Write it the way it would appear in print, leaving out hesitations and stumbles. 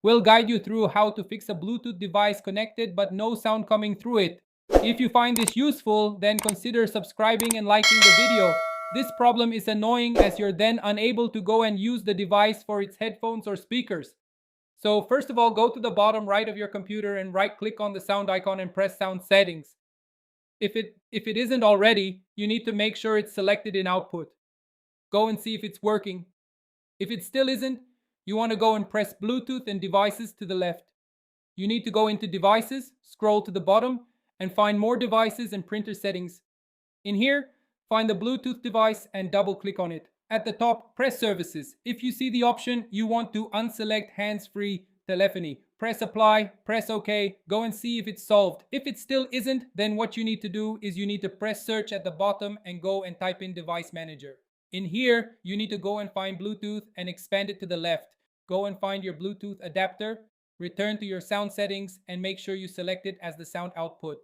We'll guide you through how to fix a Bluetooth device connected but no sound coming through it. If you find this useful, then consider subscribing and liking the video. This problem is annoying as you're then unable to go and use the device for its headphones or speakers. So first of all, go to the bottom right of your computer and right click on the sound icon and press sound settings. If it isn't already, you need to make sure it's selected in output. Go and see if it's working. If it still isn't, you want to go and press Bluetooth and devices to the left. You need to go into devices, scroll to the bottom, and find more devices and printer settings. In here, find the Bluetooth device and double click on it. At the top, press services. If you see the option, you want to unselect hands-free telephony. Press apply, press OK, go and see if it's solved. If it still isn't, then what you need to do is you need to press search at the bottom and go and type in device manager. In here, you need to go and find Bluetooth and expand it to the left. Go and find your Bluetooth adapter, return to your sound settings, and make sure you select it as the sound output.